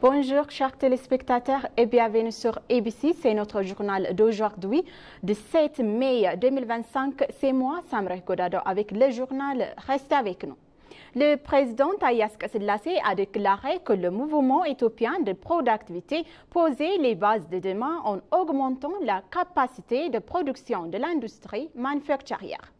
Bonjour chers téléspectateurs et bienvenue sur ABC. C'est notre journal d'aujourd'hui, du 7 mai 2025. C'est moi, Samreh Godado, avec le journal. Restez avec nous. Le président Taye Asselassie a déclaré que le mouvement éthiopien de productivité posait les bases de demain en augmentant la capacité de production de l'industrie manufacturière.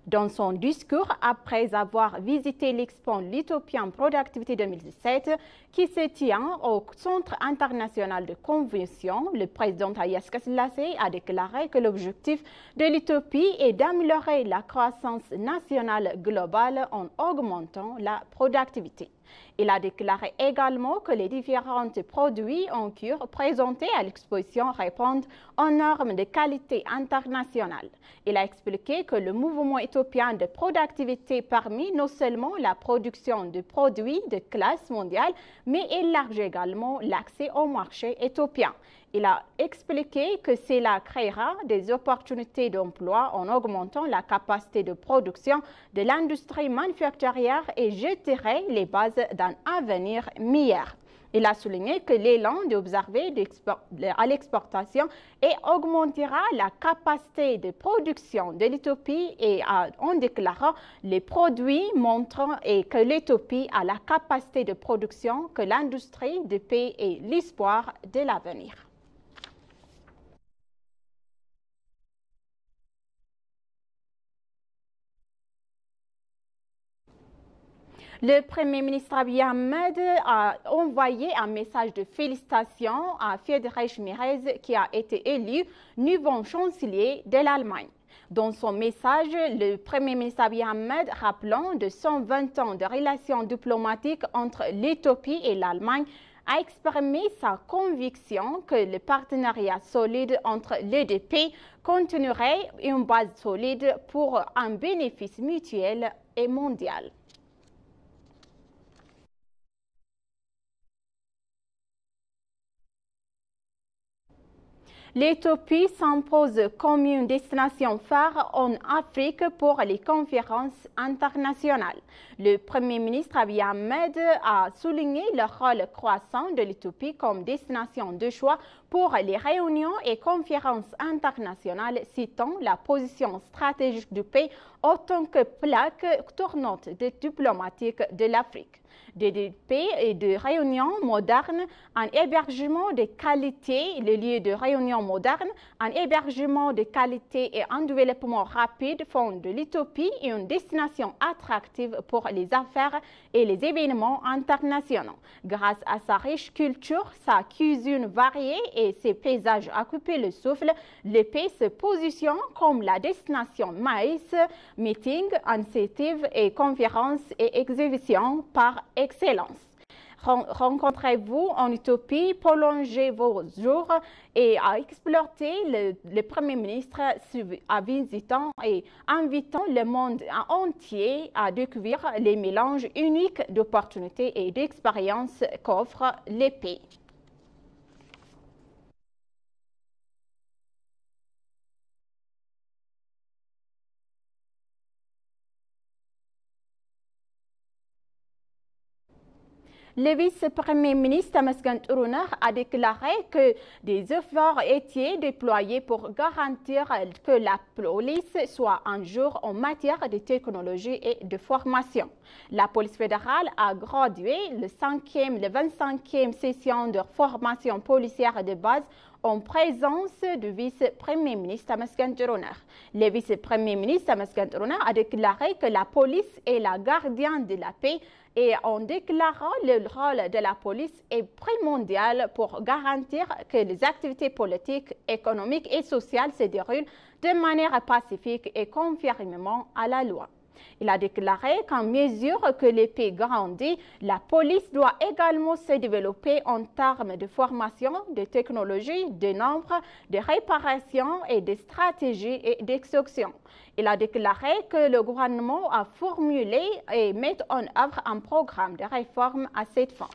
Dans son discours, après avoir visité l'Expo l'Ethiopian Productivity 2017, qui se tient au Centre international de convention, le président Taye Asselassie a déclaré que l'objectif de l'Éthiopie est d'améliorer la croissance nationale globale en augmentant la productivité. Il a déclaré également que les différents produits en cure présentés à l'exposition répondent aux normes de qualité internationale. Il a expliqué que le mouvement éthiopien de productivité permet non seulement la production de produits de classe mondiale, mais élargit également l'accès au marché éthiopien. Il a expliqué que cela créera des opportunités d'emploi en augmentant la capacité de production de l'industrie manufacturière et jeterait les bases d'un avenir meilleur. Il a souligné que l'élan d'observer à l'exportation et augmentera la capacité de production de l'Éthiopie et en déclarant les produits montrant que l'Éthiopie a la capacité de production que l'industrie de paix et l'espoir de l'avenir. Le Premier ministre Abiy Ahmed a envoyé un message de félicitations à Friedrich Merz qui a été élu nouveau chancelier de l'Allemagne. Dans son message, le Premier ministre Abiy Ahmed, rappelant de 120 ans de relations diplomatiques entre l'Éthiopie et l'Allemagne, a exprimé sa conviction que le partenariat solide entre les deux pays continuerait une base solide pour un bénéfice mutuel et mondial. L'Éthiopie s'impose comme une destination phare en Afrique pour les conférences internationales. Le Premier ministre Abiy Ahmed a souligné le rôle croissant de l'Éthiopie comme destination de choix pour les réunions et conférences internationales, citant la position stratégique du pays en tant que plaque tournante diplomatique de l'Afrique. Des pays et de réunions modernes, un hébergement de qualité, les lieux de réunion modernes, un hébergement de qualité et un développement rapide font de l'Éthiopie une destination attractive pour les affaires et les événements internationaux. Grâce à sa riche culture, sa cuisine variée et ses paysages à couper le souffle, le pays se positionne comme la destination maïs, meetings, initiatives et conférences et exhibitions par excellence. Rencontrez-vous en Éthiopie, prolongez vos jours et explorez le Premier ministre en visitant et invitant le monde entier à découvrir les mélanges uniques d'opportunités et d'expériences qu'offrent les pays. Le vice-premier ministre Tamaskan Tourouner a déclaré que des efforts étaient déployés pour garantir que la police soit un jour en matière de technologie et de formation. La police fédérale a gradué la 25e session de formation policière de base en présence du vice-premier ministre Tamaskan Tourouner. Le vice-premier ministre Tamaskan Tourouner a déclaré que la police est la gardienne de la paix et en déclarant le rôle de la police est primordial pour garantir que les activités politiques, économiques et sociales se déroulent de manière pacifique et conformément à la loi. Il a déclaré qu'en mesure que le pays grandit, la police doit également se développer en termes de formation, de technologie, de nombre, de réparation et de stratégie et d'exécution. Il a déclaré que le gouvernement a formulé et met en œuvre un programme de réforme à cette fin.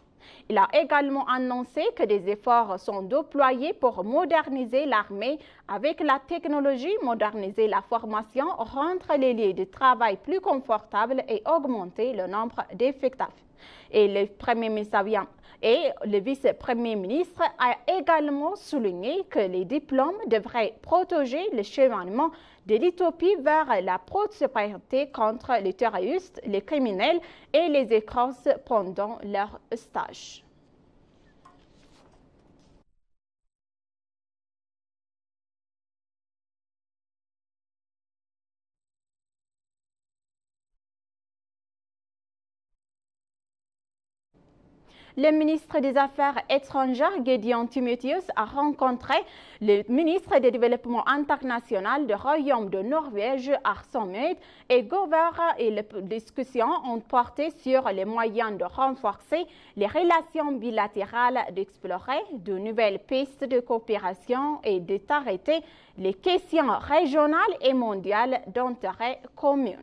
Il a également annoncé que des efforts sont déployés pour moderniser l'armée avec la technologie, moderniser la formation, rendre les lieux de travail plus confortables et augmenter le nombre d'effectifs. Et le Premier ministre Et le vice-premier ministre a également souligné que les diplômes devraient protéger le cheminement de l'Éthiopie vers la prospérité contre les terroristes, les criminels et les escrocs pendant leur stage. Le ministre des Affaires étrangères, Gideon Timotheus, a rencontré le ministre du Développement international du Royaume de Norvège, Arsène Meade, et Govert, et les discussions ont porté sur les moyens de renforcer les relations bilatérales, d'explorer de nouvelles pistes de coopération et d'arrêter les questions régionales et mondiales d'intérêt commun.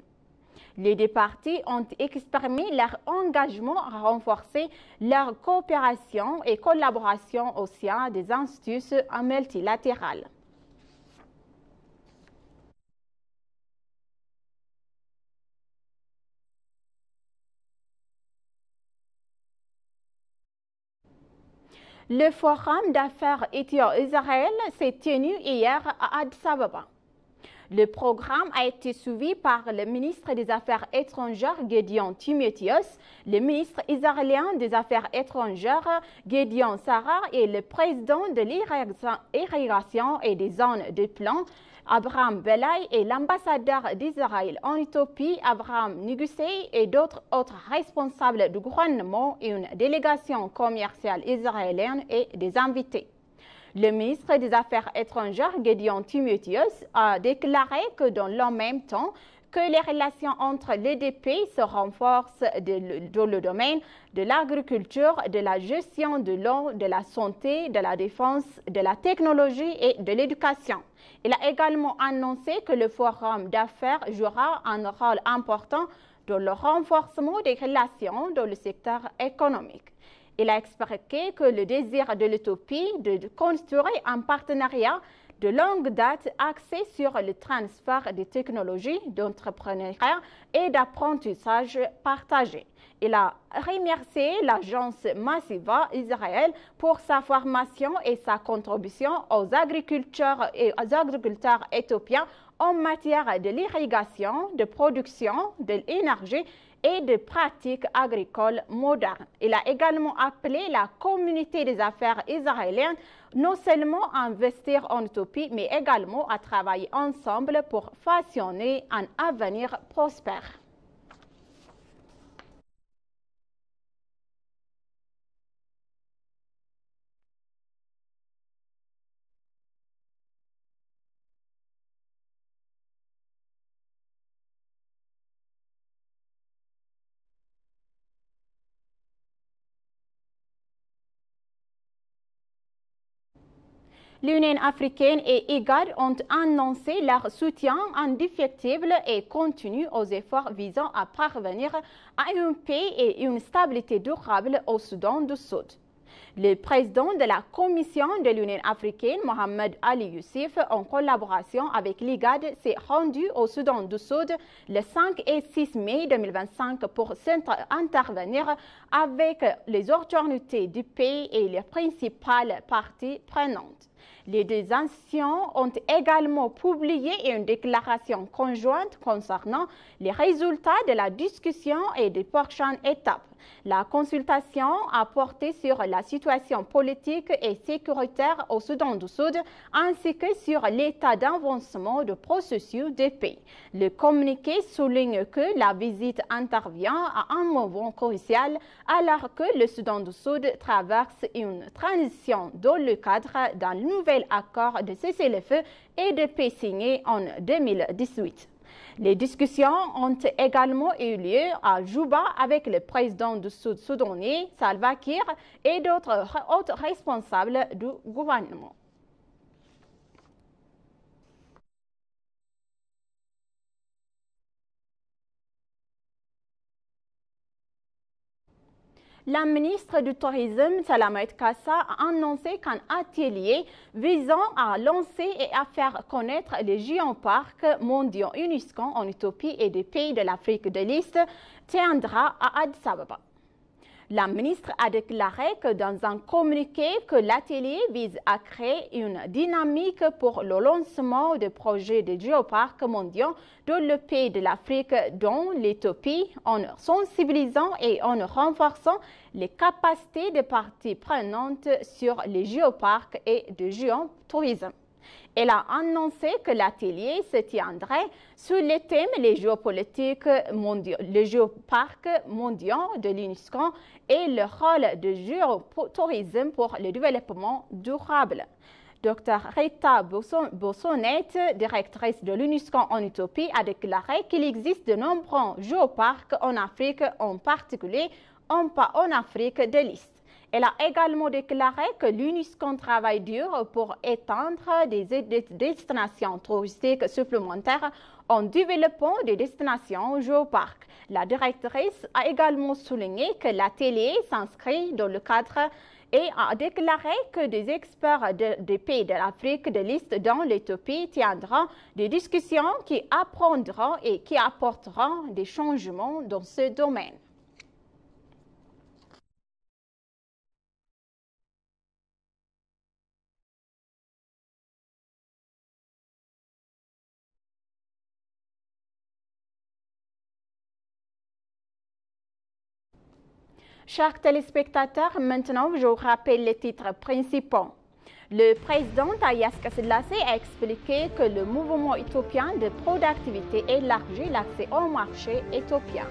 Les deux parties ont exprimé leur engagement à renforcer leur coopération et collaboration au sein des institutions multilatérales. Le forum d'affaires Éthiopie-Israël s'est tenu hier à Addis Ababa. Le programme a été suivi par le ministre des Affaires étrangères, Gideon Timotheus, le ministre israélien des Affaires étrangères, Gideon Sarah, et le président de l'irrigation et des zones de plan, Abraham Belay, et l'ambassadeur d'Israël en Éthiopie, Abraham Nigusei, et d'autres autres responsables du gouvernement et une délégation commerciale israélienne et des invités. Le ministre des Affaires étrangères, Gideon Timotheus, a déclaré que dans le même temps que les relations entre les deux pays se renforcent dans le domaine de l'agriculture, de la gestion de l'eau, de la santé, de la défense, de la technologie et de l'éducation. Il a également annoncé que le forum d'affaires jouera un rôle important dans le renforcement des relations dans le secteur économique. Il a expliqué que le désir de l'Éthiopie de construire un partenariat de longue date axé sur le transfert de technologies, d'entrepreneuriat et d'apprentissage partagé. Il a remercié l'agence Massiva Israël pour sa formation et sa contribution aux agriculteurs éthiopiens en matière de l'irrigation, de production de l'énergie et de pratiques agricoles modernes. Il a également appelé la communauté des affaires israéliennes non seulement à investir en Éthiopie, mais également à travailler ensemble pour façonner un avenir prospère. L'Union africaine et IGAD ont annoncé leur soutien indéfectible et continu aux efforts visant à parvenir à une paix et une stabilité durable au Soudan du Sud. Le président de la Commission de l'Union africaine, Mohamed Ali Youssef, en collaboration avec l'IGAD, s'est rendu au Soudan du Sud le 5 et 6 mai 2025 pour intervenir avec les autorités du pays et les principales parties prenantes. Les deux institutions ont également publié une déclaration conjointe concernant les résultats de la discussion et des prochaines étapes. La consultation a porté sur la situation politique et sécuritaire au Soudan du Sud, ainsi que sur l'état d'avancement du processus de paix. Le communiqué souligne que la visite intervient à un moment crucial alors que le Soudan du Sud traverse une transition dans le cadre d'un nouvel accord de cessez-le-feu et de paix signé en 2018. Les discussions ont également eu lieu à Juba avec le président du Sud soudanais, Salva Kiir, et d'autres autres responsables du gouvernement. La ministre du Tourisme, Salamé Kassa, a annoncé qu'un atelier visant à lancer et à faire connaître les géoparcs mondiaux UNESCO en Éthiopie et des pays de l'Afrique de l'Est tiendra à Addis Ababa. La ministre a déclaré que dans un communiqué que l'atelier vise à créer une dynamique pour le lancement de projets de géoparcs mondiaux dans le pays de l'Afrique, dont l'Éthiopie, en sensibilisant et en renforçant les capacités des parties prenantes sur les géoparcs et de géotourisme. Elle a annoncé que l'atelier se tiendrait sur les thèmes les géopolitiques mondiaux, les géoparcs mondiaux de l'UNESCO et le rôle du géotourisme pour le développement durable. Dr Rita Bossonnette, directrice de l'UNESCO en Éthiopie, a déclaré qu'il existe de nombreux géoparcs en Afrique, en particulier en Afrique de l'Est. Elle a également déclaré que l'UNESCO travaille dur pour étendre des destinations touristiques supplémentaires en développant des destinations géoparcs. La directrice a également souligné que l'atelier s'inscrit dans le cadre et a déclaré que des experts des pays de l'Afrique de l'Est dont l'Éthiopie tiendront des discussions qui apprendront et qui apporteront des changements dans ce domaine. Chers téléspectateurs, maintenant je vous rappelle les titres principaux. Le président Haïlé Selassie a expliqué que le mouvement éthiopien de productivité élargit l'accès au marché éthiopien.